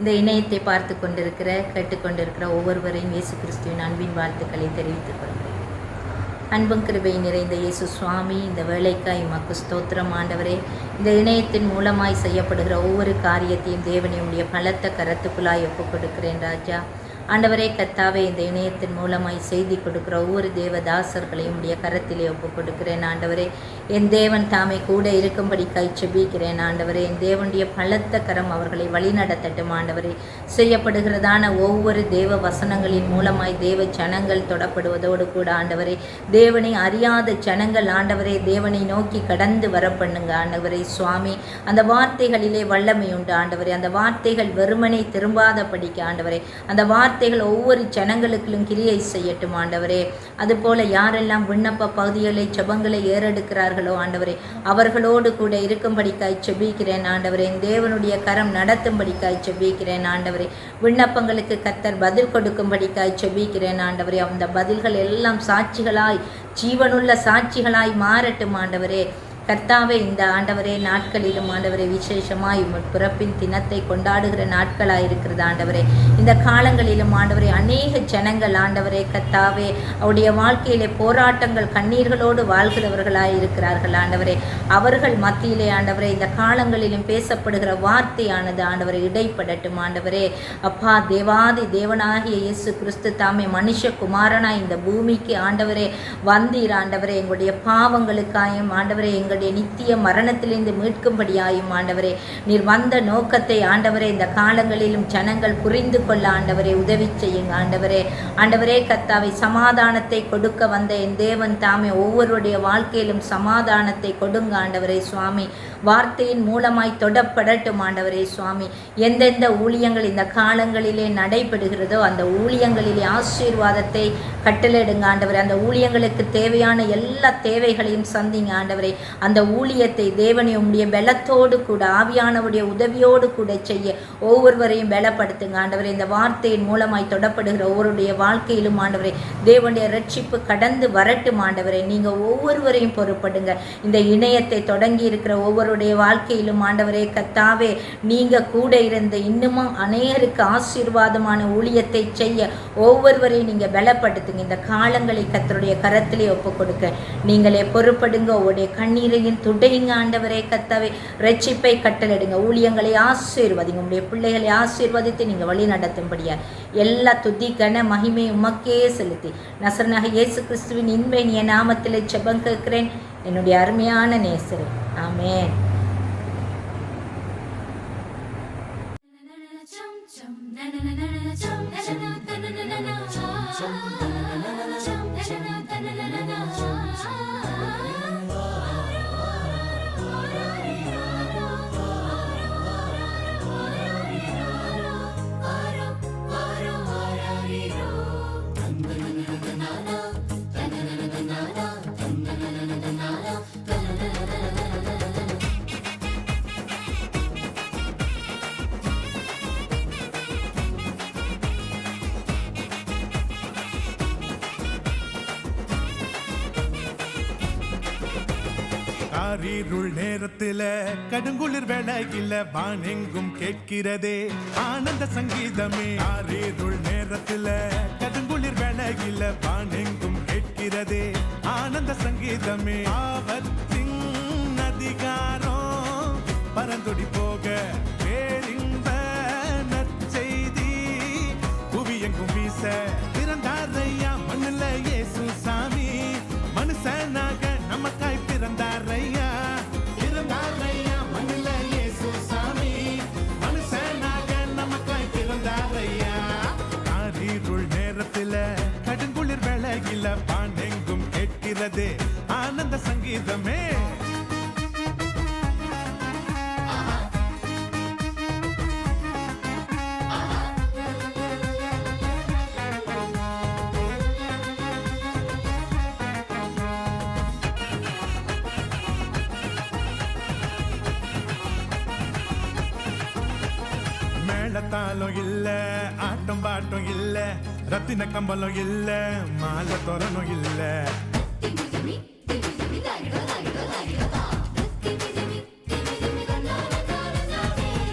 இந்த இணையத்தை பார்த்து கொண்டிருக்கிற கேட்டுக்கொண்டிருக்கிற ஒவ்வொருவரையும் இயேசு கிறிஸ்துவின் அன்பின் வாழ்த்துக்களை தெரிவித்துக் கொள்கிறேன். அன்பும் கிருபை நிறைந்த இயேசு சுவாமி, இந்த வேலைக்காய் உமக்கு ஸ்தோத்திரம் ஆண்டவரே. இந்த இணையத்தின் மூலமாய் செய்யப்படுகிற ஒவ்வொரு காரியத்தையும் தேவனை உடைய பலத்த கரத்துக்குள்ளாய் ஒப்புக் கொடுக்கிறேன் ராஜா. ஆண்டவரே கர்த்தாவே, இந்த இணையத்தின் மூலமாய் செய்தி கொடுக்கிற ஒவ்வொரு தேவதாசர்களையும் உடைய கரத்திலே ஒப்புக் கொடுக்கிறேன் ஆண்டவரே. என் தேவன் தாமே கூட இருக்கும்படி செபிக்கிறேன் ஆண்டவரே. என் தேவனுடைய பலத்த கரம் அவர்களை வழிநடத்தட்டும் ஆண்டவரே. செய்யப்படுகிறதான ஒவ்வொரு தேவ வசனங்களின் மூலமாய் தேவ ஜனங்கள் தொடப்படுவதோடு கூட ஆண்டவரே, தேவனை அறியாத ஜனங்கள் ஆண்டவரே தேவனை நோக்கி கடந்து வர பண்ணுங்க ஆண்டவரே சுவாமி. அந்த வார்த்தைகளிலே வல்லமை உண்டு ஆண்டவரே. அந்த வார்த்தைகள் வெறுமனை திரும்பாத படிக்க ஆண்டவரே. அந்த வார்த்தைகள் ஒவ்வொரு ஜனங்களுக்கும் கிரியை செய்யட்டும் ஆண்டவரே. அதுபோல யாரெல்லாம் விண்ணப்ப பகுதிகளை ஜெபங்களை ஏறெடுக்கிறார்களோ ஆண்டவரே, அவர்களோடு கூட இருக்கும்படிக்காய் செபிக்கிறேன் ஆண்டவரே. தேவனுடைய கரம் நடத்தும்படிக்காய் செபிக்கிறேன் ஆண்டவரே. விண்ணப்பங்களுக்கு கர்த்தர் பதில் கொடுக்கும்படிக்காய் செபிக்கிறேன் ஆண்டவரே. அந்த பதில்கள் எல்லாம் சாட்சிகளாய், ஜீவனுள்ள சாட்சிகளாய் மாறட்டும் ஆண்டவரே. கர்த்தாவே, இந்த ஆண்டவரே நாட்களிலும் ஆண்டவரே விசேஷமாய் பிறப்பின் தினத்தை கொண்டாடுகிற நாட்களாயிருக்கிறது ஆண்டவரே. இந்த காலங்களிலும் ஆண்டவரே அநேக ஜனங்கள் ஆண்டவரே கர்த்தாவே அவருடைய வாழ்க்கையிலே போராட்டங்கள் கண்ணீர்களோடு வாழ்கிறவர்களாய் இருக்கிறார்கள் ஆண்டவரே. அவர்கள் மத்தியிலே ஆண்டவரே இந்த காலங்களிலும் பேசப்படுகிற வார்த்தையானது ஆண்டவரை இடைப்படட்டும் ஆண்டவரே. அப்பா, தேவாதி தேவனாகிய இயேசு கிறிஸ்து தாமே மனுஷகுமாரனாய் இந்த பூமிக்கு ஆண்டவரே வந்தீர் ஆண்டவரே. எங்களுடைய பாவங்களுக்காயும் ஆண்டவரே நித்திய மரணத்திலிருந்து மீட்கும்படியாயும் ஆண்டவரே நீர் வந்த நோக்கத்தை ஆண்டவரே இந்த காலங்களிலும் ஜனங்கள் புரிந்து கொள்ள ஆண்டவரே உதவி செய்யுங்க ஆண்டவரே. ஆண்டவரே கர்த்தாவை, சமாதானத்தை கொடுக்க வந்த என் தேவன் தாமே ஒவ்வொருடைய வாழ்க்கையிலும் சமாதானத்தை கொடுங்க ஆண்டவரே சுவாமி. வார்த்தையின் மூலமாய் தொடப்படட்டும் ஆண்டவரே சுவாமி. எந்தெந்த ஊழியங்கள் இந்த காலங்களிலே நடைபெறுகிறதோ அந்த ஊழியங்களிலே ஆசீர்வாதத்தை கட்டளையிடுங்க ஆண்டவரே. அந்த ஊழியங்களுக்கு தேவையான எல்லா தேவைகளையும் சந்திங்க ஆண்டவரே. அந்த ஊழியத்தை தேவனை உம்முடைய பலத்தோடு கூட ஆவியானவருடைய உதவியோடு கூட செய்ய ஒவ்வொருவரையும் பலப்படுத்துங்க ஆண்டவரே. இந்த வார்த்தையின் மூலமாய் தொடப்படுகிற ஒவ்வொருடைய வாழ்க்கையிலும் ஆண்டவரே தேவனுடைய ரட்சிப்பு கடந்து வரட்டும் ஆண்டவரே. நீங்க ஒவ்வொருவரையும் பொறுப்படுங்க. இந்த இணையத்தை தொடங்கி இருக்கிற ஒவ்வொருடைய வாழ்க்கையிலும் ஆண்டவரே கர்த்தாவே நீங்க கூட இருந்து இன்னமும் அநேகருக்கு ஆசீர்வாதமான ஊழியத்தை செய்ய ஒவ்வொருவரையும் நீங்க பலப்படுத்துங்க. இந்த காலங்களை கர்த்தருடைய கரத்திலே ஒப்புக் கொடுக்க நீங்களே பொறுப்படுங்க. உங்களுடைய கண்ணீரையும் துடையுங்க ஆண்டவரே கர்த்தாவே. ரட்சிப்பை கட்டளையிடுங்க. ஊழியங்களை ஆசீர்வதிங்க. உங்களுடைய பிள்ளைகளை ஆசீர்வதித்து நீங்க வழி நடத்தும்படியா எல்லா துதி கன மகிமை உமக்கே செலுத்தி நசரனாக இயேசு கிறிஸ்துவின் இன்பைய நாமத்திலே ஜெபம் கேட்கிறேன் என்னுடைய அருமையான நேசரே. ஆமென். காரிருள் நேரத்தில கடுங்குளிர் வேளையில வானெங்கும் கேட்கிறதே ஆனந்த சங்கீதமே. காரிருள் நேரத்தில கடுங்குளிர் வேளையில வானெங்கும் கேட்கிறதே ஆனந்த சங்கீதமே. ஆபத்தின் அதிகாரம் பரந்தொடி போக பேரின்ப நற்செய்தி புவியெங்கும் வீச பிறந்தாரையா மண்ணுல இயேசு சாமி. மனுஷனாக நமக்காய் பிறந்தாரையா, பிறந்தாரையா மண்ணுல இயேசு சாமி. மனுஷனாக நமக்காய் பிறந்தாரையா. காரிருள் நேரத்தில கடுங்குளிர் வேளையில வானெங்கும் கேட்கிறதே ஆனந்த சங்கீதமே. மேளத்தாளம் இல்ல, ஆட்டம் பாட்டம் இல்ல, ரத்தின கம்பளம் இல்ல, மாலை தோரணம் இல்ல.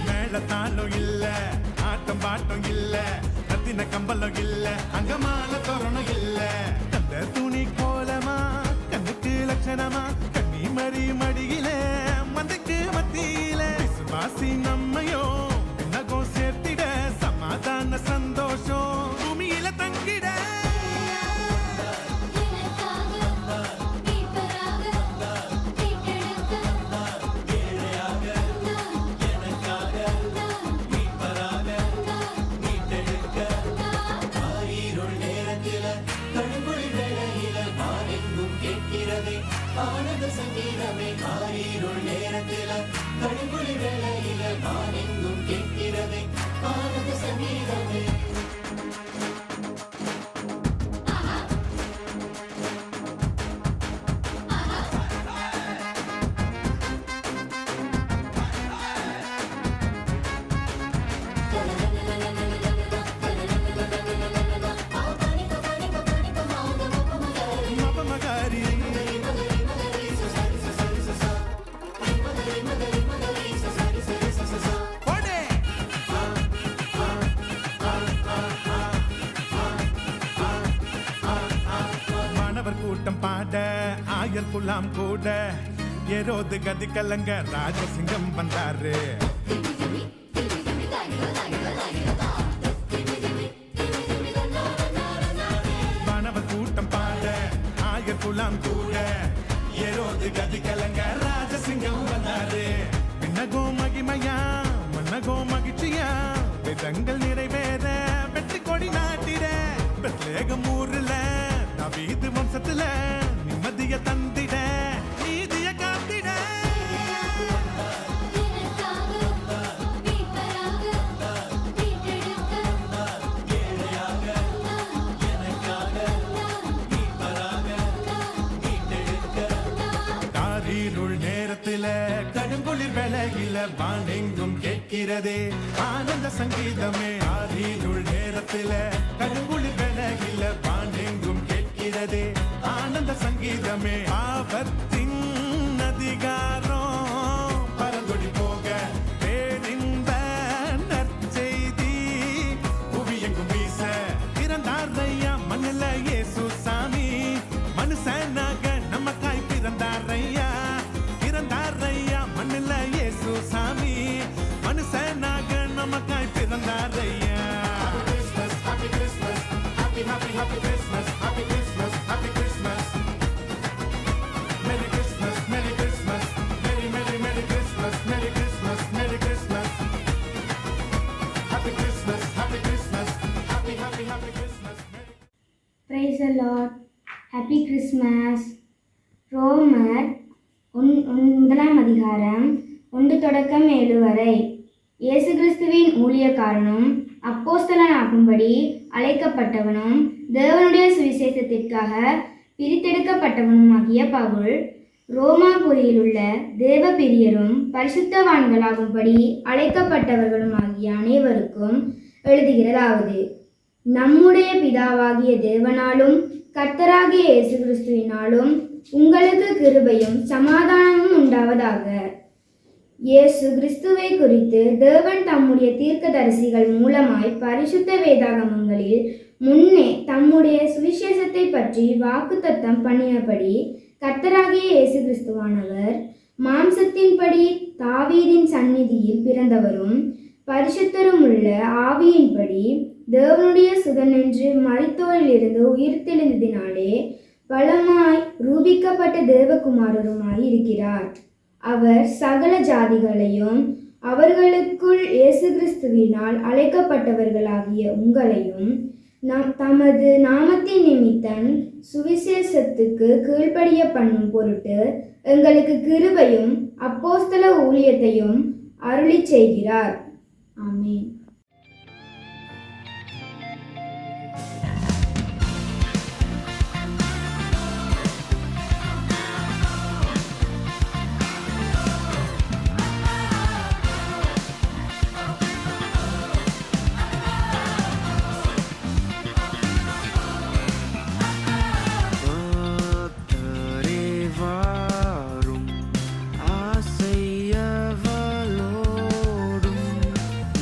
மேளத்தாளம் இல்ல, ஆட்டம் லட்சணமா கண்ணி மறி மடியில மந்தைக்கு மத்தியில விசுவாசி நம்மையோ நகோ சேர்த்திட சமாதான சந்தோஷம் பூமியில தங்கிட ஆனந்த சங்கீதமே ஆரீருள் நேரத்தில கடுங்குளி வேளையில வானெங்கும் கேட்கிறதே ஆனந்த சங்கீதமே கூட்டம் பாட ஆயர் குலாம் கூட ஏரோது கதி கலங்க ராஜசிங்கம் வந்தாரு மாணவர் கூட்டம் பாட ஆயர் குலாம் கூட ஏரோது கதி கலங்க ராஜசிங்கம் வந்தாரு விண்ணகோ மகிமையா மன்னகோ மகிழ்ச்சியா விதங்கள் நிறைவேற வெற்றி கொடி நாட்டிட பெத்லேகம் ஊர்ல வீது வம்சத்துல நிம்மதிய தந்திட நீதிய காத்திட காரீருள் நேரத்தில கடுங்குளிர் வேளையில வானெங்கும் கேட்கிறதே ஆனந்த சங்கீதமே ஆரீருள் நேரத்தில கடுங்குளிர் வேளையில வானெங்கும் ஆனந்த சங்கீதமே ஆபத்தின் அதிகாரம் பரந்தொடி போக பேரின்ப நற்செய்தி புவியெங்கும் வீச பிறந்தாரையா மண்ணில இயேசு சாமி மனுஷனாக நமக்காய் பிறந்தாரையா மண்ணில இயேசு சாமி மனுஷனாக நமக்காய் பிறந்தாரையா Happy Christmas, happy Christmas, happy Christmas, happy Christmas. Merry Christmas, Merry Christmas, Merry Merry Merry Christmas, Merry Christmas, Merry Christmas. Happy Christmas, Happy Christmas, Happy Happy Happy Christmas. Praise the Lord. Happy Christmas. ரோமர் 1 1 தொடக்கம் 7 வரை. இயேசு கிறிஸ்துவின் ஊழியக்காரனும் அப்போஸ்தலனாகும்படி அழைக்கப்பட்டவனும் தேவனுடைய சுவிசேஷத்திற்காக பிரித்தெடுக்கப்பட்டவனுமாகிய பவுல், ரோமாபுரியிலுள்ள தேவ பிரியரும் பரிசுத்தவான்களாகும்படி அழைக்கப்பட்டவர்களுமாகிய அனைவருக்கும் எழுதுகிறதாவது: நம்முடைய பிதாவாகிய தேவனாலும் கர்த்தராகிய இயேசு கிறிஸ்துவினாலும் உங்களுக்கு கிருபையும் சமாதானமும் உண்டாவதாக. இயேசு கிறிஸ்துவை குறித்து தேவன் தம்முடைய தீர்க்கதரிசிகள் மூலமாய் பரிசுத்த வேதாகமங்களில் முன்னே தம்முடைய சுவிசேஷத்தை பற்றி வாக்குத்தத்தம் பண்ணினபடி கர்த்தராகிய இயேசு கிறிஸ்துவானவர் மாம்சத்தின்படி தாவீதின் சந்நிதியில் பிறந்தவரும் பரிசுத்தருமுள்ள ஆவியின்படி தேவனுடைய சுதனென்று மரித்தோரிலிருந்து உயிர்த்தெழுந்ததினாலே பலமாய் ரூபிக்கப்பட்ட தேவகுமாரருமாய் இருக்கிறார். அவர் சகல ஜாதிகளையும் அவர்களுக்குள் இயேசு கிறிஸ்துவினால் அழைக்கப்பட்டவர்களாகிய உங்களையும் தமது நாமத்தின் நிமித்தம் சுவிசேஷத்துக்கு கீழ்ப்படிய பண்ணும் பொருட்டு எங்களுக்கு கிருபையும் அப்போஸ்தல ஊழியத்தையும் அருளிச் செய்கிறார். ஆமென்.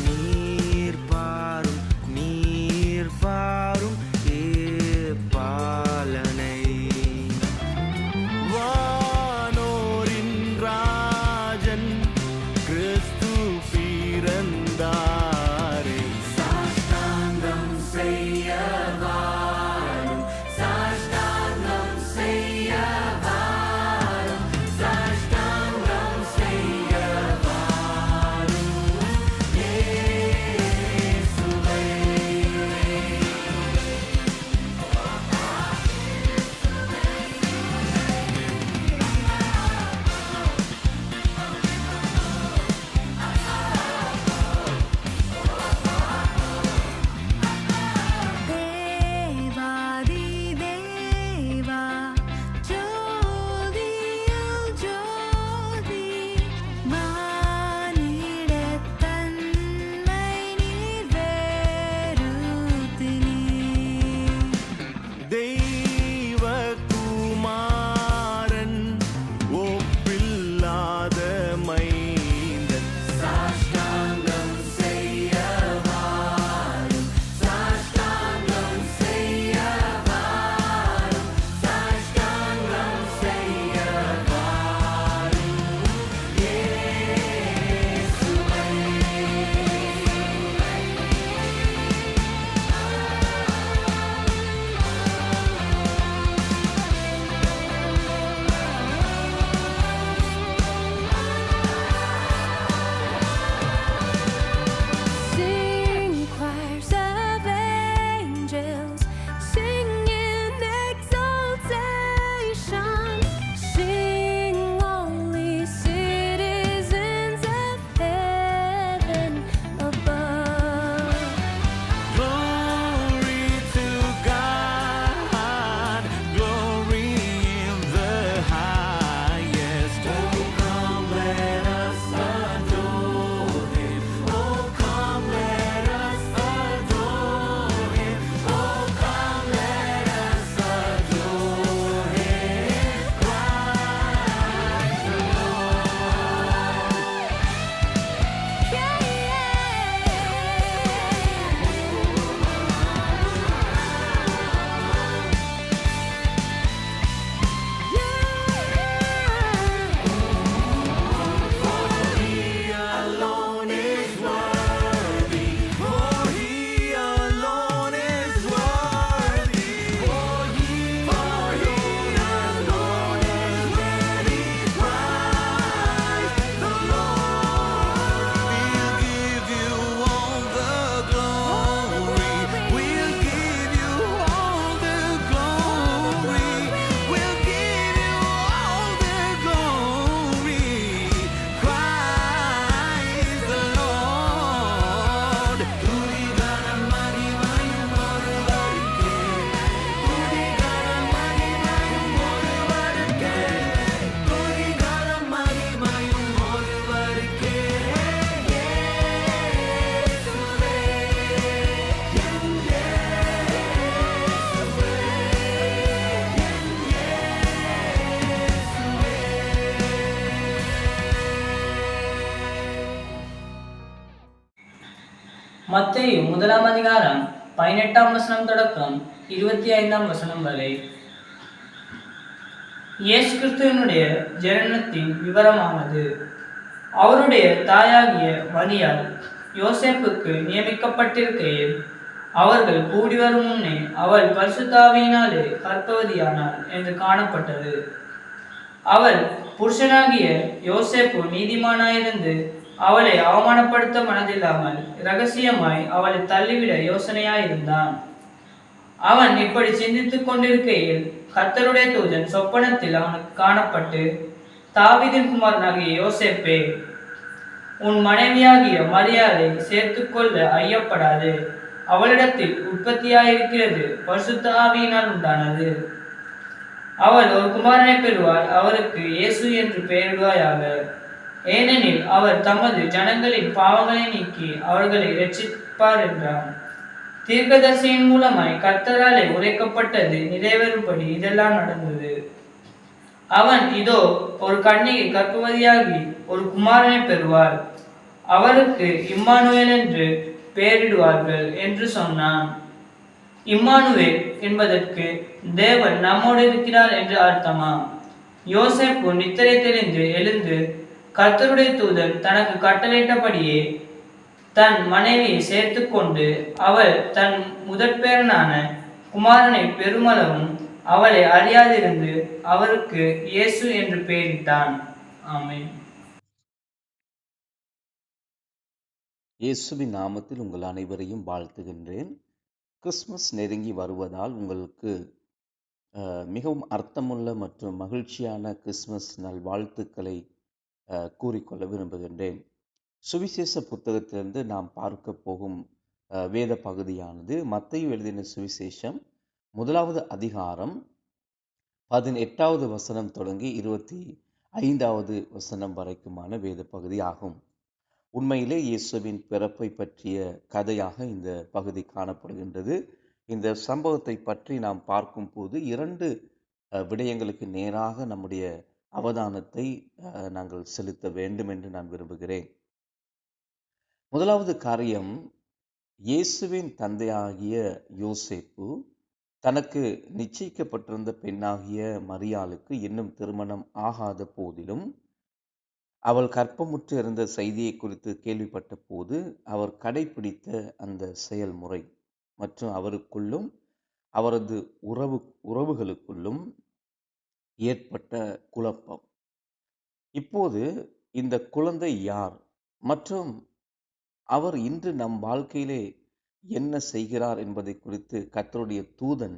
நீ மத்தேயு 1 அதிகாரம் 18 வசனம் தொடக்கம் 25 வசனம் வரை. இயேசு கிறிஸ்துவினுடைய ஜனனத்தின் விவரமானது. அவருடைய தாயாகிய மரியாள் யோசேப்புக்கு நியமிக்கப்பட்டிருக்கையில் அவர்கள் கூடி வரும் முன்னே அவள் பரிசுத்த ஆவியினாலே கர்ப்பவதியானாள் என்று காணப்பட்டது. அவள் புருஷனாகிய யோசேப்பு நீதிமானாயிருந்து அவளை அவமானப்படுத்த மனதில்லாமல் இரகசியமாய் அவளை தள்ளிவிட யோசனையாயிருந்தான். அவன் இப்படி சிந்தித்துக் கொண்டிருக்கையில் கர்த்தருடைய தூதன் சொப்பனத்தில் அவனுக்கு காணப்பட்டு, தாவீதின் குமாரனாகிய யோசேப்பே, உன் மனைவியாகிய மரியாதை சேர்த்துக்கொள்ள ஐயப்படாது. அவளிடத்தில் உற்பத்தியாயிருக்கிறது பரிசுத்த ஆவியினால் உண்டானது. அவள் ஒரு குமாரனை பெறுவாள். அவருக்கு இயேசு என்று பெயரிடுவாயாக. ஏனெனில் அவர் தமது ஜனங்களின் பாவங்களை நீக்கி அவர்களை இரட்சிப்பார் என்றான். தீர்க்கதரிசியின் மூலமாய் கர்த்தராலே உரைக்கப்பட்டது நிறைவேறும்படி இதெல்லாம் நடந்தது. அவன் இதோ ஒரு கன்னிகை கர்ப்பவதியாகி ஒரு குமாரனை பெறுவாள். அவருக்கு இம்மானுவேல் என்று பெயரிடுவார்கள் என்று சொன்னான். இம்மானுவேல் என்பதற்கு தேவன் நம்மோடு இருக்கிறார் என்று அர்த்தமாம். யோசேப்பு நித்திரை தெளிந்து எழுந்து கர்த்தருடைய தூதன் தனக்கு கட்டளையிட்டபடியே தன் மனைவியை சேர்த்து கொண்டு அவள் தன் முதற்பேரனான குமாரனை பெருமளவும் அவளை அறியாதிருந்து அவருக்கு இயேசு என்று பெயரிட்டான். ஆமென். இயேசுவின் நாமத்தில் உங்கள் அனைவரையும் வாழ்த்துகின்றேன். கிறிஸ்மஸ் நெருங்கி வருவதால் உங்களுக்கு மிகவும் அர்த்தமுள்ள மற்றும் மகிழ்ச்சியான கிறிஸ்மஸ் நல்வாழ்த்துக்களை கூறிக்கொள்ள விரும்புகின்றேன். சுவிசேஷ புத்தகத்திலிருந்து நாம் பார்க்க போகும் வேத பகுதியானது மத்தேயு எழுதின சுவிசேஷம் 1 அதிகாரம் 18 வசனம் தொடங்கி 25 வசனம் வரைக்குமான வேத பகுதி ஆகும். உண்மையிலே இயேசுவின் பிறப்பை பற்றிய கதையாக இந்த பகுதி காணப்படுகின்றது. இந்த சம்பவத்தை பற்றி நாம் பார்க்கும் போது 2 விடயங்களுக்கு நேராக நம்முடைய அவதானத்தை நாங்கள் செலுத்த வேண்டும் என்று நான் விரும்புகிறேன். முதலாவது காரியம், இயேசுவின் தந்தையாகிய யோசேப்பு தனக்கு நிச்சயிக்கப்பட்டிருந்த பெண்ணாகிய மரியாளுக்கு இன்னும் திருமணம் ஆகாத போதிலும் அவள் கர்ப்பமுற்று இருந்த செய்தியை குறித்து கேள்விப்பட்ட போது அவர் கடைபிடித்த அந்த செயல்முறை மற்றும் அவருக்குள்ளும் அவரது உறவுகளுக்குள்ளும் ஏற்பட்ட குழப்பம். இப்போது இந்த குழந்தை யார் மற்றும் அவர் இன்று நம் வாழ்க்கையிலே என்ன செய்கிறார் என்பதை குறித்து கர்த்தருடைய தூதன்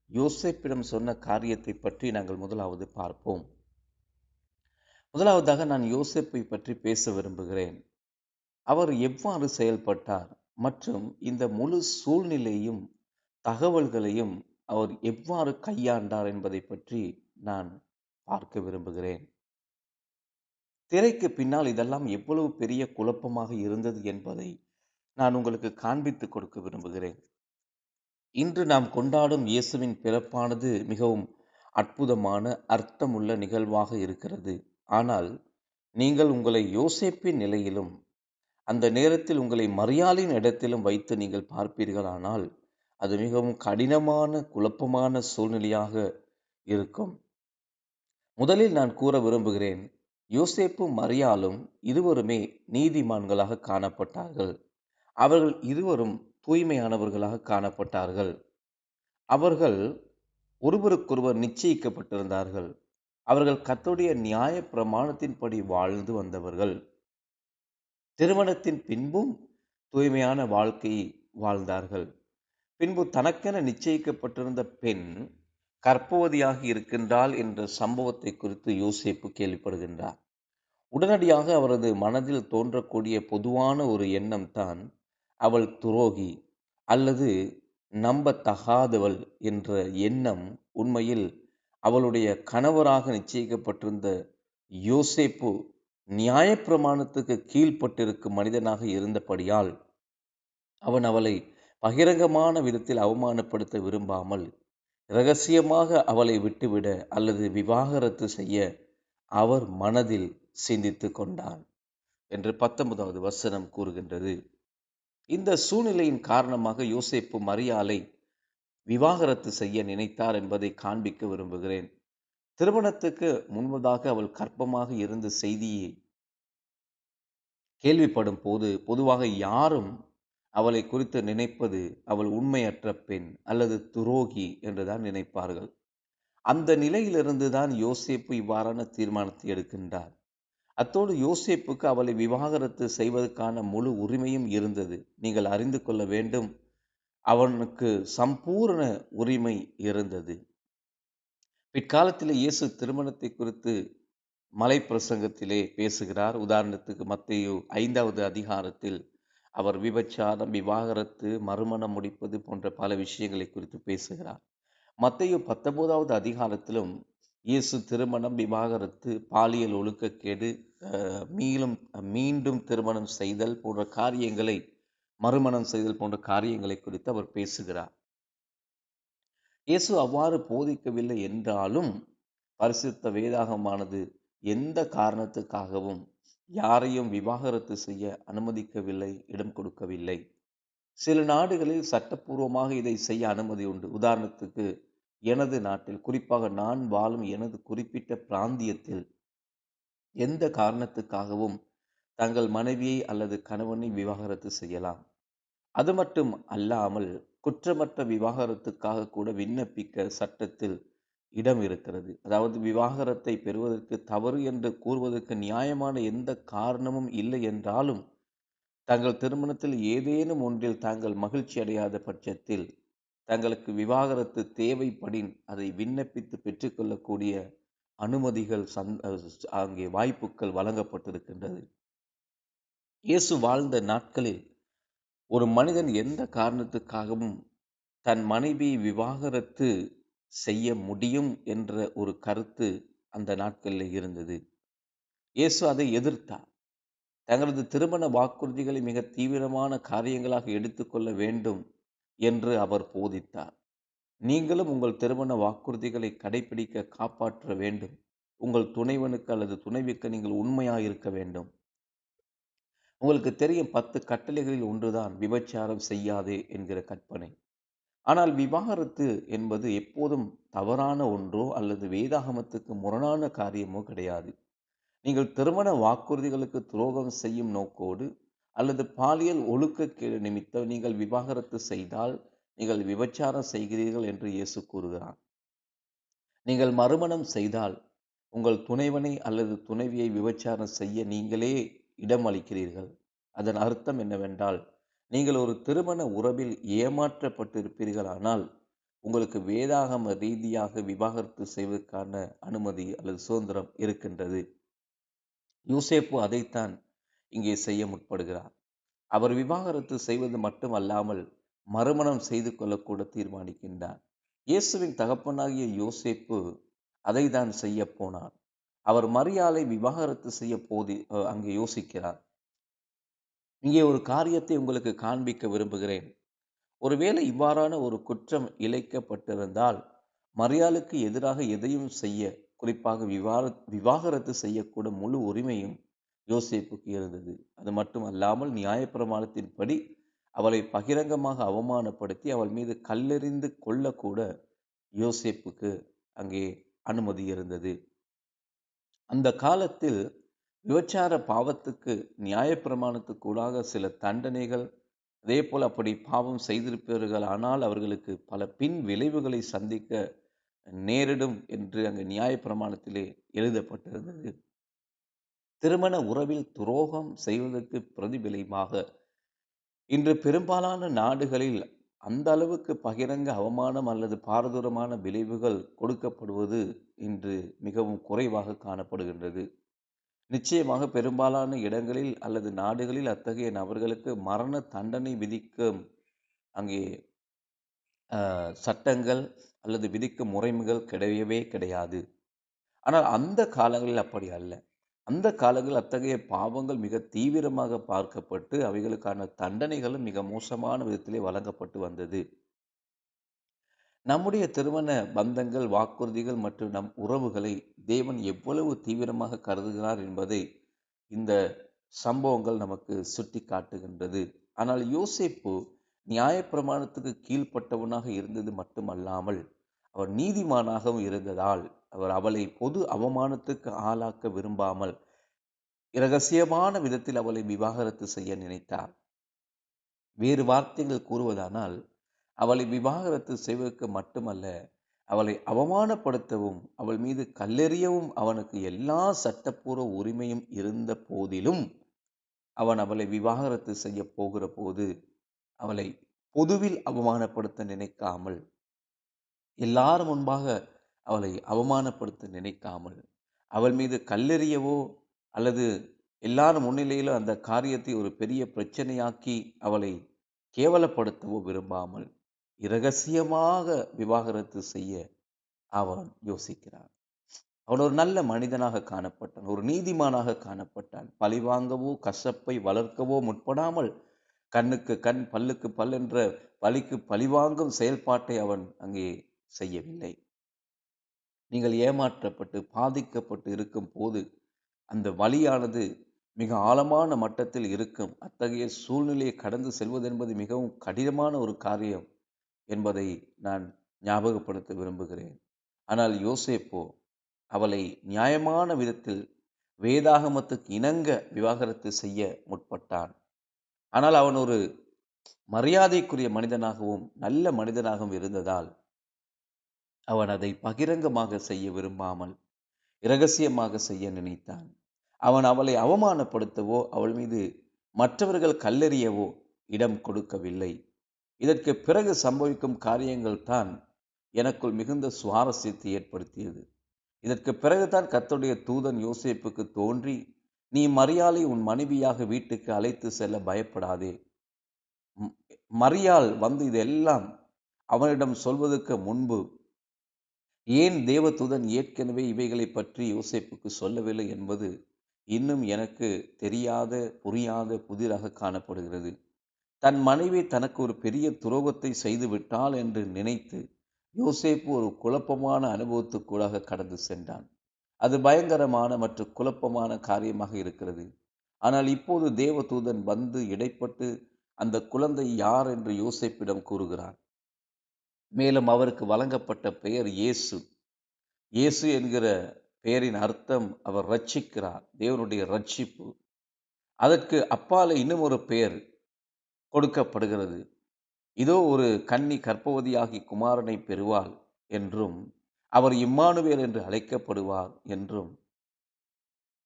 யோசேப்பிடம் சொன்ன காரியத்தை பற்றி நாங்கள் முதலாவது பார்ப்போம். முதலாவதாக நான் யோசேப்பை பற்றி பேச விரும்புகிறேன். அவர் எவ்வாறு செயல்பட்டார் மற்றும் இந்த முழு சூழ்நிலையும் தகவல்களையும் அவர் எவ்வாறு கையாண்டார் என்பதை பற்றி நான் பார்க்க விரும்புகிறேன். திரைக்கு பின்னால் இதெல்லாம் எவ்வளவு பெரிய குழப்பமாக இருந்தது என்பதை நான் உங்களுக்கு காண்பித்து கொடுக்க விரும்புகிறேன். இன்று நாம் கொண்டாடும் இயேசுவின் பிறப்பானது மிகவும் அற்புதமான அர்த்தமுள்ள நிகழ்வாக இருக்கிறது. ஆனால் நீங்கள் உங்களை யோசேப்பின் நிலையிலும் அந்த நேரத்தில் உங்களை மரியாளின் இடத்திலும் வைத்து நீங்கள் பார்ப்பீர்களானால் அது மிகவும் கடினமான குழப்பமான சூழ்நிலையாக இருக்கும். முதலில் நான் கூற விரும்புகிறேன், யோசேப்பும் மரியாளும் இருவருமே நீதிமான்களாக காணப்பட்டார்கள். அவர்கள் இருவரும் தூய்மையானவர்களாக காணப்பட்டார்கள். அவர்கள் ஒருவருக்கொருவர் நிச்சயிக்கப்பட்டிருந்தார்கள். அவர்கள் கர்த்தருடைய நியாய பிரமாணத்தின்படி வாழ்ந்து வந்தவர்கள். திருமணத்தின் பின்பும் தூய்மையான வாழ்க்கையை வாழ்ந்தார்கள். பின்பு தனக்கென நிச்சயிக்கப்பட்டிருந்த பெண் கர்ப்பவதியாகி இருக்கின்றாள் என்ற சம்பவத்தை குறித்து யோசேப்பு கேள்விப்படுகின்றார். உடனடியாக அவரது மனதில் தோன்றக்கூடிய பொதுவான ஒரு எண்ணம் தான், அவள் துரோகி அல்லது நம்பத்தகாதவள் என்ற எண்ணம். உண்மையில் அவளுடைய கணவராக நிச்சயிக்கப்பட்டிருந்த யோசேப்பு நியாயப்பிரமாணத்துக்கு கீழ்ப்பட்டிருக்கும் மனிதனாக இருந்தபடியால் அவன் அவளை பகிரங்கமான விதத்தில் அவமானப்படுத்த விரும்பாமல் இரகசியமாக அவளை விட்டுவிட அல்லது விவாகரத்து செய்ய அவர் மனதில் சிந்தித்து கொண்டான் என்று 19வது வசனம் கூறுகின்றது. இந்த சூழ்நிலையின் காரணமாக யோசேப்பு மரியாளை விவாகரத்து செய்ய நினைத்தார் என்பதை காண்பிக்க விரும்புகிறேன். திருமணத்துக்கு முன்பதாக அவள் கர்ப்பமாக இருந்த செய்தியை கேள்விப்படும் போது பொதுவாக யாரும் அவளை குறித்து நினைப்பது அவள் உண்மையற்ற பெண் அல்லது துரோகி என்றுதான் நினைப்பார்கள். அந்த நிலையிலிருந்து தான் யோசேப்பு இவ்வாறான தீர்மானத்தை எடுக்கின்றார். அத்தோடு யோசேப்புக்கு அவளை விவாகரத்து செய்வதற்கான முழு உரிமையும் இருந்தது. நீங்கள் அறிந்து கொள்ள வேண்டும், அவனுக்கு சம்பூர்ண உரிமை இருந்தது. பிற்காலத்தில் இயேசு திருமணத்தை குறித்து மலை பிரசங்கத்திலே பேசுகிறார். உதாரணத்துக்கு மத்தேயு 5வது அதிகாரத்தில் அவர் விபச்சாரம், விவாகரத்து, மறுமணம் முடிப்பது போன்ற பல விஷயங்களை குறித்து பேசுகிறார். மத்தேயு 19வது அதிகாரத்திலும் இயேசு திருமணம், விவாகரத்து, பாலியல் ஒழுக்கக்கேடு, மீண்டும் திருமணம் செய்தல் போன்ற காரியங்களை, மறுமணம் செய்தல் போன்ற காரியங்களை குறித்து அவர் பேசுகிறார். இயேசு அவ்வாறு போதிக்கவில்லை என்றாலும் பரிசுத்த வேதாகமானது எந்த காரணத்துக்காகவும் யாரையும் விவாகரத்து செய்ய அனுமதிக்கவில்லை, இடம் கொடுக்கவில்லை. சில நாடுகளில் சட்டப்பூர்வமாக இதை செய்ய அனுமதி உண்டு. உதாரணத்துக்கு எனது நாட்டில், குறிப்பாக நான் வாழும் எனது குறிப்பிட்ட பிராந்தியத்தில் எந்த காரணத்துக்காகவும் தங்கள் மனைவியை அல்லது கணவனை விவாகரத்து செய்யலாம். அது மட்டும் அல்லாமல் குற்றமற்ற விவாகரத்துக்காக கூட விண்ணப்பிக்க சட்டத்தில் இடம் இருக்கிறது. அதாவது விவாகரத்தை பெறுவதற்கு தவறு என்று கூறுவதற்கு நியாயமான எந்த காரணமும் இல்லை என்றாலும் தங்கள் திருமணத்தில் ஏதேனும் ஒன்றில் தாங்கள் மகிழ்ச்சி அடையாத பட்சத்தில் தங்களுக்கு விவாகரத்து தேவைப்படின் அதை விண்ணப்பித்து பெற்றுக்கொள்ளக்கூடிய அனுமதிகள் அங்கே வாய்ப்புகள் வழங்கப்பட்டிருக்கின்றது. இயேசு வாழ்ந்த நாட்களில் ஒரு மனிதன் எந்த காரணத்துக்காகவும் தன் மனைவியை விவாகரத்து செய்ய முடியும் என்ற ஒரு கருத்து அந்த நாட்களில் இருந்தது. இயேசு அதை எதிர்த்தார். தங்களது திருமண வாக்குறுதிகளை மிக தீவிரமான காரியங்களாக எடுத்துக்கொள்ள வேண்டும் என்று அவர் போதித்தார். நீங்களும் உங்கள் திருமண வாக்குறுதிகளை கடைபிடிக்க, காப்பாற்ற வேண்டும். உங்கள் துணைவனுக்கு அல்லது துணைவிக்கு நீங்கள் உண்மையாக இருக்க வேண்டும். உங்களுக்கு தெரியும், 10 கட்டளைகளில் ஒன்றுதான் விபச்சாரம் செய்யாதே என்கிற கற்பனை. ஆனால் விவாகரத்து என்பது எப்போதும் தவறான ஒன்றோ அல்லது வேதாகமத்துக்கு முரணான காரியமோ கிடையாது. நீங்கள் திருமண வாக்குறுதிகளுக்கு துரோகம் செய்யும் நோக்கோடு அல்லது பாலியல் ஒழுக்கக்கேடு நிமித்தம் நீங்கள் விவாகரத்து செய்தால் நீங்கள் விபச்சாரம் செய்கிறீர்கள் என்று இயேசு கூறுகிறார். நீங்கள் மறுமணம் செய்தால் உங்கள் துணைவனை அல்லது துணைவியை விபச்சாரம் செய்ய நீங்களே இடம் அளிக்கிறீர்கள். அதன் அர்த்தம் என்னவென்றால், நீங்கள் ஒரு திருமண உறவில் ஏமாற்றப்பட்டிருப்பீர்களானால் உங்களுக்கு வேதாகம ரீதியாக விவாகரத்து செய்வதற்கான அனுமதி அல்லது சுதந்திரம் இருக்கின்றது. யோசேப்பு அதைத்தான் இங்கே செய்ய முற்படுகிறார். அவர் விவாகரத்து செய்வது மட்டுமல்லாமல் மறுமணம் செய்து கொள்ளக்கூட தீர்மானிக்கின்றார். இயேசுவின் தகப்பனாகிய யோசேப்பு அதை தான் செய்ய போனார். அவர் மரியாளை விவாகரத்து செய்ய அங்கே யோசிக்கிறார். இங்கே ஒரு காரியத்தை உங்களுக்கு காண்பிக்க விரும்புகிறேன். ஒருவேளை இவ்வாறான ஒரு குற்றம் இழைக்கப்பட்டிருந்தால் மரியாளுக்கு எதிராக எதையும் செய்ய, குறிப்பாக விவாகரத்து செய்யக்கூட முழு உரிமையும் யோசேப்புக்கு இருந்தது. அது மட்டுமல்லாமல் நியாயப்பிரமாணத்தின்படி அவளை பகிரங்கமாக அவமானப்படுத்தி அவள் மீது கல்லெறிந்து கொள்ளக்கூட யோசேப்புக்கு அங்கே அனுமதி இருந்தது. அந்த காலத்தில் விபச்சார பாவத்துக்கு நியாயப்பிரமாணத்துக்கூடாக சில தண்டனைகள், அதே போல் அப்படி பாவம் செய்திருப்பவர்கள் ஆனால் அவர்களுக்கு பல பின் விளைவுகளை சந்திக்க நேரிடும் என்று அங்கு நியாயப்பிரமாணத்திலே எழுதப்பட்டிருந்தது. திருமண உறவில் துரோகம் செய்வதற்கு பிரதிபலிமாக இன்று பெரும்பாலான நாடுகளில் அந்த அளவுக்கு பகிரங்க அவமானம் அல்லது பாரதூரமான விளைவுகள் கொடுக்கப்படுவது இன்று மிகவும் குறைவாக காணப்படுகின்றது. நிச்சயமாக பெரும்பாலான இடங்களில் அல்லது நாடுகளில் அத்தகைய நபர்களுக்கு மரண தண்டனை விதிக்கும் அங்கே சட்டங்கள் அல்லது விதிக்கும் முறைமைகள் கிடையவே கிடையாது. ஆனால் அந்த காலங்களில் அப்படி அல்ல. அந்த காலங்களில் அத்தகைய பாவங்கள் மிக தீவிரமாக பார்க்கப்பட்டு அவைகளுக்கான தண்டனைகளும் மிக மோசமான விதத்திலே வழங்கப்பட்டு வந்தது. நம்முடைய திருமண பந்தங்கள், வாக்குறுதிகள் மற்றும் நம் உறவுகளை தேவன் எவ்வளவு தீவிரமாக கருதுகிறார் என்பதை இந்த சம்பவங்கள் நமக்கு சுட்டி காட்டுகின்றது. ஆனால் யோசேப்பு நியாயப்பிரமாணத்துக்கு கீழ்ப்பட்டவனாக இருந்தது மட்டுமல்லாமல் அவர் நீதிமானாகவும் இருந்ததால் அவர் அவளை பொது அவமானத்துக்கு ஆளாக்க விரும்பாமல் இரகசியமான விதத்தில் அவளை விவாகரத்து செய்ய நினைத்தார். வேறு வார்த்தைகள் கூறுவதானால் அவளை விவாகரத்து செய்வதற்கு மட்டுமல்ல, அவளை அவமானப்படுத்தவும் அவள் மீது கல்லெறியவும் அவனுக்கு எல்லா சட்டப்பூர்வ உரிமையும் இருந்த போதிலும் அவன் அவளை விவாகரத்து செய்ய போகிற போது அவளை பொதுவில் அவமானப்படுத்த நினைக்காமல், எல்லாரும் முன்பாக அவளை அவமானப்படுத்த நினைக்காமல், அவள் மீது கல்லெறியவோ அல்லது எல்லாரும் முன்னிலையிலும் அந்த காரியத்தை ஒரு பெரிய பிரச்சனையாக்கி அவளை கேவலப்படுத்தவோ விரும்பாமல் இரகசியமாக விவாகரத்து செய்ய அவன் யோசிக்கிறான். அவன் ஒரு நல்ல மனிதனாக காணப்பட்டான், ஒரு நீதிமானாக காணப்பட்டான். பழிவாங்கவோ கசப்பை வளர்க்கவோ முற்படாமல் கண்ணுக்கு கண் பல்லுக்கு பல் என்ற பழிக்கு பழிவாங்கும் செயல்பாட்டை அவன் அங்கே செய்யவில்லை. நீங்கள் ஏமாற்றப்பட்டு பாதிக்கப்பட்டு இருக்கும் போது அந்த வலியானது மிக ஆழமான மட்டத்தில் இருக்கும். அத்தகைய சூழ்நிலையை கடந்து செல்வது என்பது மிகவும் கடினமான ஒரு காரியம் என்பதை நான் ஞாபகப்படுத்த விரும்புகிறேன். ஆனால் யோசேப்போ அவளை நியாயமான விதத்தில் வேதாகமத்துக்கு இணங்க விவாகரத்து செய்ய முற்பட்டான். ஆனால் அவன் ஒரு மரியாதைக்குரிய மனிதனாகவும் நல்ல மனிதனாகவும் இருந்ததால் அவன் அதை பகிரங்கமாக செய்ய விரும்பாமல் இரகசியமாக செய்ய நினைத்தான். அவன் அவளை அவமானப்படுத்தவோ அவள் மீது மற்றவர்கள் கல்லெறியவோ இடம் கொடுக்கவில்லை. இதற்கு பிறகு சம்பவிக்கும் காரியங்கள் தான் எனக்குள் மிகுந்த சுவாரஸ்யத்தை ஏற்படுத்தியது. இதற்கு பிறகுதான் கர்த்தருடைய தூதன் யோசேப்புக்கு தோன்றி, நீ மரியாளை உன் மனைவியாக வீட்டுக்கு அழைத்து செல்ல பயப்படாதே. மரியாள் வந்து இதெல்லாம் அவனிடம் சொல்வதற்கு முன்பு ஏன் தேவதூதன் ஏற்கனவே இவைகளை பற்றி யோசேப்புக்கு சொல்லவில்லை என்பது இன்னும் எனக்கு தெரியாத புரியாத புதிராக காணப்படுகிறது. தன் மனைவி தனக்கு ஒரு பெரிய துரோகத்தை செய்து விட்டாள் என்று நினைத்து யோசேப்பு ஒரு குழப்பமான அனுபவத்துக்கூடாக கடந்து சென்றான். அது பயங்கரமான மற்றும் குழப்பமான காரியமாக இருக்கிறது. ஆனால் இப்போது தேவதூதன் வந்து இடைப்பட்டு அந்த குழந்தை யார் என்று யோசேப்பிடம் கூறுகிறார். மேலும் அவருக்கு வழங்கப்பட்ட பெயர் இயேசு. இயேசு என்கிற பெயரின் அர்த்தம் அவர் ரட்சிக்கிறார், தேவனுடைய ரட்சிப்பு. அதற்கு அப்பாலே இன்னும் ஒரு பெயர் கொடுக்கப்படுகிறது. இதோ ஒரு கன்னி கர்ப்பவதியாகி குமாரனை பெறுவாள் என்றும் அவர் இம்மானுவேல் என்று அழைக்கப்படுவார் என்றும்.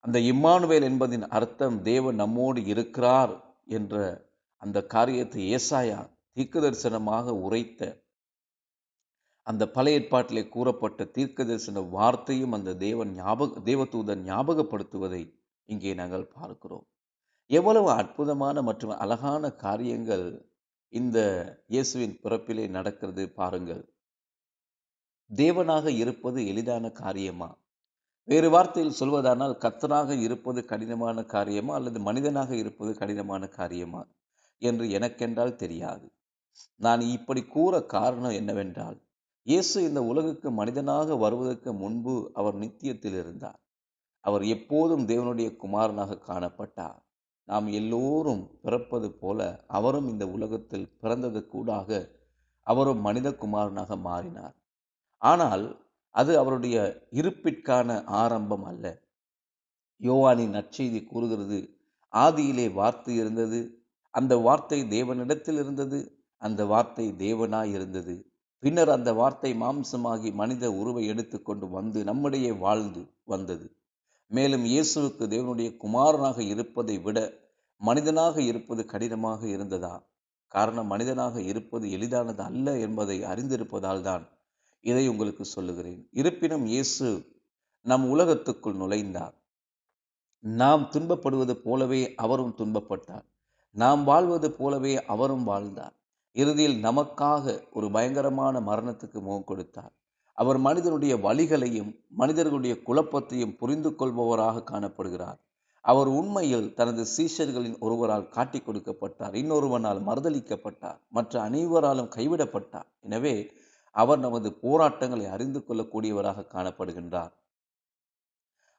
அந்த இம்மானுவேல் என்பதின் அர்த்தம் தேவன் நம்மோடு இருக்கிறார் என்ற அந்த காரியத்தை ஏசாயா தீர்க்கதரிசனமாக உரைத்த அந்த பழைய ஏற்பாட்டிலே கூறப்பட்ட தீர்க்கதரிசன வார்த்தையும் அந்த தேவதூதன் ஞாபகப்படுத்துவதை இங்கே நாங்கள் பார்க்கிறோம். எவ்வளவு அற்புதமான மற்றும் அழகான காரியங்கள் இந்த இயேசுவின் பிறப்பிலே நடக்கிறது பாருங்கள். தேவனாக இருப்பது எளிதான காரியமா? வேறு வார்த்தையில் சொல்வதானால் கர்த்தராக இருப்பது கடினமான காரியமா அல்லது மனிதனாக இருப்பது கடினமான காரியமா என்று எனக்கென்றால் தெரியாது. நான் இப்படி கூற காரணம் என்னவென்றால், இயேசு இந்த உலகுக்கு மனிதனாக வருவதற்கு முன்பு அவர் நித்தியத்தில் இருந்தார். அவர் எப்போதும் தேவனுடைய குமாரனாக காணப்பட்டார். நாம் எல்லோரும் பிறப்பது போல அவரும் இந்த உலகத்தில் பிறந்தது கூடாக அவரும் மனித குமாரனாக மாறினார். ஆனால் அது அவருடைய இருப்பிற்கான ஆரம்பம் அல்ல. யோவானின் நற்செய்தி கூறுகிறது, ஆதியிலே வார்த்தை இருந்தது, அந்த வார்த்தை தேவனிடத்தில் இருந்தது, அந்த வார்த்தை தேவனாய் இருந்தது. பின்னர் அந்த வார்த்தை மாம்சமாகி மனித உருவை எடுத்துக்கொண்டு வந்து நம்மிடையே வாழ்ந்து வந்தது. மேலும் இயேசுவுக்கு தேவனுடைய குமாரனாக இருப்பதை விட மனிதனாக இருப்பது கடினமாக இருந்ததா? காரணம், மனிதனாக இருப்பது எளிதானது அல்ல என்பதை அறிந்திருப்பதால் தான் இதை உங்களுக்கு சொல்லுகிறேன். இருப்பினும் இயேசு நம் உலகத்துக்குள் நுழைந்தார். நாம் துன்பப்படுவது போலவே அவரும் துன்பப்பட்டார். நாம் வாழ்வது போலவே அவரும் வாழ்ந்தார். இறுதியில் நமக்காக ஒரு பயங்கரமான மரணத்துக்கு முகம் கொடுத்தார். அவர் மனிதனுடைய வழிகளையும் மனிதர்களுடைய குழப்பத்தையும் புரிந்து கொள்பவராக காணப்படுகிறார். அவர் உண்மையில் தனது சீஷர்களின் ஒருவரால் காட்டி கொடுக்கப்பட்டார், இன்னொருவனால் மறுதளிக்கப்பட்டார், மற்ற அனைவராலும் கைவிடப்பட்டார். எனவே அவர் நமது போராட்டங்களை அறிந்து கொள்ளக்கூடியவராக காணப்படுகின்றார்.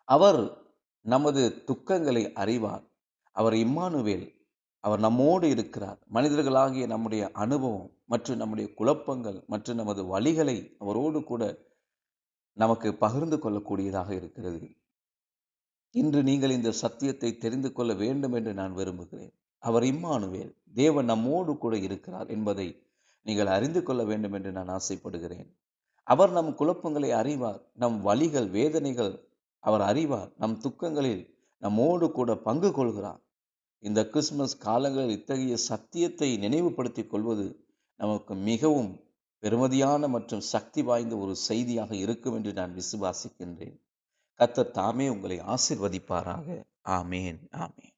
அவர் நமது துக்கங்களை அறிவார். அவர் இம்மானுவேல், அவர் நம்மோடு இருக்கிறார். மனிதர்களாகிய நம்முடைய அனுபவம் மற்றும் நம்முடைய குழப்பங்கள் மற்றும் நமது வழிகளை அவரோடு கூட நமக்கு பகிர்ந்து கொள்ளக்கூடியதாக இருக்கிறது. இன்று நீங்கள் இந்த சத்தியத்தை தெரிந்து கொள்ள வேண்டும் என்று நான் விரும்புகிறேன். அவர் இம்மானுவேல், தேவன் நம்மோடு கூட இருக்கிறார் என்பதை நீங்கள் அறிந்து கொள்ள வேண்டும் என்று நான் ஆசைப்படுகிறேன். அவர் நம் குழப்பங்களை அறிவார், நம் வலிகள் வேதனைகள் அவர் அறிவார், நம் துக்கங்களில் நம்மோடு கூட பங்கு கொள்கிறார். இந்த கிறிஸ்துமஸ் காலங்களில் இத்தகைய சத்தியத்தை நினைவுபடுத்திக் கொள்வது நமக்கு மிகவும் பெருமதியான மற்றும் சக்தி வாய்ந்த ஒரு செய்தியாக இருக்கும் என்று நான் விசுவாசிக்கின்றேன். கர்த்தர் தாமே உங்களை ஆசீர்வதிப்பாராக. ஆமேன், ஆமேன்.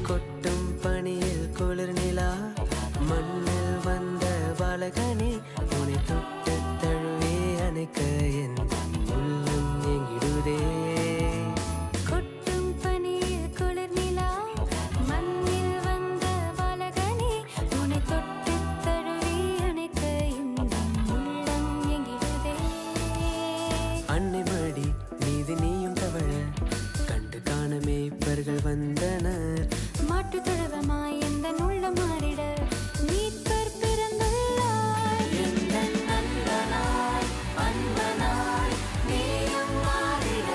கொட்டும் பனியில் குளிர் நிலா, மண்ணில் வந்த பாலகனே, உன்னை தொட்டு தழுவி அணைக்க என் உள்ளம் எங்கிடுதே. கொட்டும் பனியில் குளிர் நிலா, மண்ணில் வந்த பாலகனே, உன்னை தொட்டு தழுவி அணைக்க என் உள்ளம் எங்கிடுதே. அன்னை மடி மீது நீயும் தவழ கண்டு காண மேய்ப்பர்கள் வந்தனர். மாட்டு தொழுவமாய் எந்தன் உள்ளம் மாறிட மீட்பர் பிறந்துள்ளார். எந்தன் நண்பனாய், அன்பனாய், நீயும் மாறிட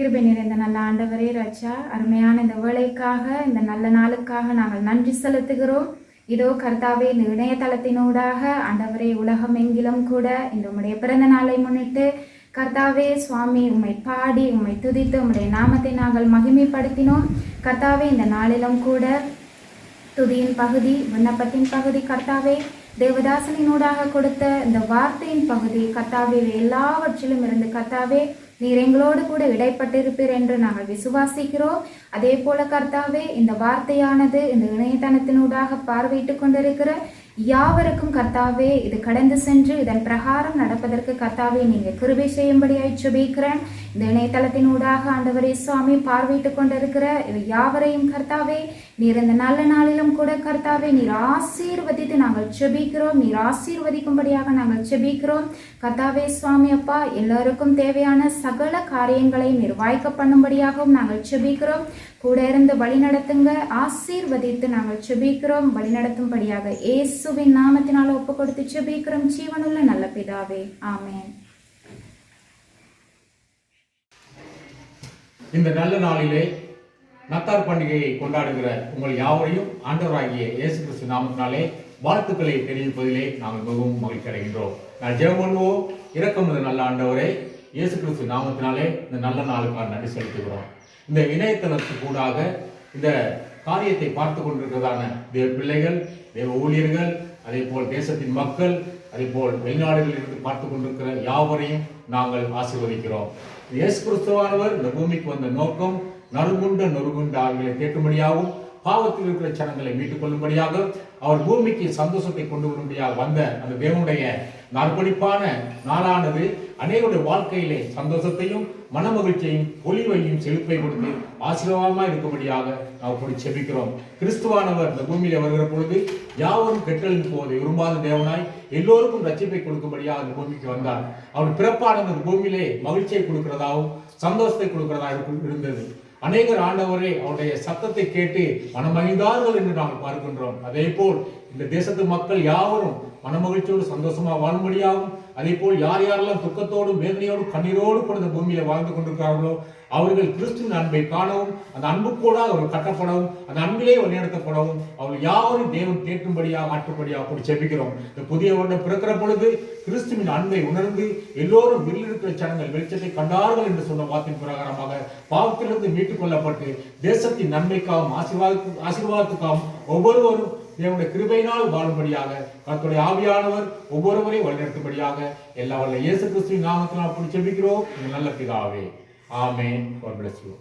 கிருபை நிறைந்த நல்ல ஆண்டவரே ராஜா, அருமையான இந்த வேலைக்காக, இந்த நல்ல நாளுக்காக நாங்கள் நன்றி செலுத்துகிறோம். இதோ கர்த்தாவே, இந்த இணையதளத்தினூடாக ஆண்டவரே உலகம் எங்கிலும் கூட இந்த உம்முடைய பிறந்த நாளை முன்னிட்டு கர்த்தாவே சுவாமி உம்மை பாடி உம்மை துதித்து உம்முடைய நாமத்தை நாங்கள் மகிமைப்படுத்தினோம். கர்த்தாவே, இந்த நாளிலும் கூட துதியின் பகுதி, விண்ணப்பத்தின் பகுதி, கர்த்தாவே தேவதாசனினூடாக கொடுத்த இந்த வார்த்தையின் பகுதி, கர்த்தாவே எல்லாவற்றிலும் இருந்து கர்த்தாவே நீர் எங்களோடு கூட இடைப்பட்டிருப்பீர் என்று நாங்கள் விசுவாசிக்கிறோம். அதே போல கர்த்தாவே, இந்த வார்த்தையானது இந்த இணையதளத்தினூடாக பார்வையிட்டு கொண்டிருக்கிற யாவருக்கும் கர்த்தாவே இது கடந்து சென்று இதன் பிரகாரம் நடப்பதற்கு கர்த்தாவே நீங்கள் கிருபை செய்யும்படியாய் ஜெபிக்கிறேன். இந்த இணையதளத்தினூடாக ஆண்டவரே சுவாமி பார்வையிட்டு கொண்டிருக்கிற யாவரையும் கர்த்தாவே நீர் இந்த நல்ல நாளிலும் கூட கர்த்தாவே நீர் ஆசீர்வதித்து நாங்கள் ஜெபிக்கிறோம். நீர் ஆசீர்வதிக்கும்படியாக நாங்கள் ஜெபிக்கிறோம். கர்த்தாவே சுவாமி அப்பா, எல்லாருக்கும் தேவையான சகல காரியங்களை நீர் வாய்க்க பண்ணும்படியாகவும் நாங்கள் ஜெபிக்கிறோம். கூட இருந்து வழி நடத்துங்க, ஆசீர்வதித்து நாங்கள் ஜெபிக்கிறோம். வழி நடத்தும்படியாக இயேசுவின் நாமத்தினால ஒப்பு கொடுத்து ஜெபிக்கிறோம் ஜீவனுள்ள நல்ல பிதாவே, ஆமென். இந்த நல்ல நாளிலே நத்தார் பண்டிகையை கொண்டாடுகிற உங்கள் யாவரையும் ஆண்டவராகிய இயேசு கிறிஸ்து நாமத்தினாலே வாழ்த்துக்களை தெரிவிப்பதிலே நாங்கள் மிகவும் மகிழ்ச்சி அடைகின்றோம். நான் ஜெபம் பண்ணுவோம். இரக்கமுள்ள நல்ல ஆண்டவரே, இயேசு கிறிஸ்து நாமத்தினாலே இந்த நல்ல நாளுக்காக நன்றி செலுத்துகிறோம். இந்த இணையதளத்துக்கூடாக இந்த காரியத்தை பார்த்து கொண்டிருக்கிறதான தேவ பிள்ளைகள், தேவ ஊழியர்கள், அதே போல் தேசத்தின் மக்கள், அதே போல் வெளிநாடுகளில் இருந்து பார்த்து கொண்டிருக்கிற யாவரையும் நாங்கள் ஆசீர்வதிக்கிறோம். இயேசு கிறிஸ்துவானவர் இந்த பூமிக்கு வந்த நோக்கம் நொறுங்குண்ட ஆவிகளை கேட்கும்படியாகவும் பாவத்தில் இருக்கிற சனங்களை மீட்டுக் கொள்ளும்படியாக அவர் பூமிக்கு சந்தோஷத்தை கொண்டு வரும்படியாக வந்த அந்த தேவனுடைய அர்ப்பணிப்பான நாளானது அநேகருடைய வாழ்க்கையிலே சந்தோஷத்தையும் மனமகிழ்ச்சியையும் ஒளிவையும் செழிப்பை கொடுத்து ஆசீர்வாதமாக இருக்கும்படியாக நாம் கூடி செபிக்கிறோம். கிறிஸ்துவானவர் இந்த பூமியில வருகிற பொழுது யாவரும் கெட்டழிந்து போவதை விரும்பாத தேவனாய் எல்லோருக்கும் ரட்சிப்பை கொடுக்கும்படியாக அந்த பூமிக்கு வந்தார். அவர் பிறப்பானது இந்த பூமியிலே மகிழ்ச்சியை கொடுக்கிறதாகவும் சந்தோஷத்தை கொடுக்கிறதாக இருந்தது. அநேகர் ஆண்டவரே அவருடைய சத்தத்தை கேட்டு மனமகிழ்ந்தார்கள் என்று நாங்கள் பார்க்கின்றோம். அதே போல் இந்த தேசத்து மக்கள் யாவரும் மனமகிழ்ச்சியோடு சந்தோஷமாக வாழும்படியாகவும், அதே போல் யார் யாரெல்லாம் துக்கத்தோடும் வேதனையோடும் கண்ணீரோடு கூட இந்த பூமியில வாழ்ந்து கொண்டிருக்கிறார்களோ அவர்கள் கிறிஸ்துவின் அன்பை காணவும், அந்த அன்புக்கூட அவர்கள் கட்டப்படவும், அந்த அன்பிலே வழிநடத்தப்படவும் அவர்கள் யாவரும் தேவன் கேட்கும்படியாக ஆற்றும்படியாக அப்படி செபிக்கிறோம். இந்த புதிய வருடம் பிறக்கிற பொழுது கிறிஸ்துவின் அன்பை உணர்ந்து எல்லோரும் இருக்கிற ஜனங்கள் வெளிச்சத்தை கண்டார்கள் என்று சொன்ன வார்த்தையின் பிரகாரமாக பாவத்திலிருந்து மீட்டுக் கொள்ளப்பட்டு தேசத்தின் நன்மைக்காகவும் ஆசீர்வாதத்துக்காகவும் ஒவ்வொருவரும் தேவனுடைய கிருபையினால் வாழும்படியாக கர்த்தருடைய ஆவியானவர் ஒவ்வொருவரையும் வழிநடத்தும்படியாக எல்லா வல்ல இயேசு கிறிஸ்துவின் நாமத்தில் அப்படி செபிக்கிறோம். நல்ல பிதாவே, ஆமென். God bless you.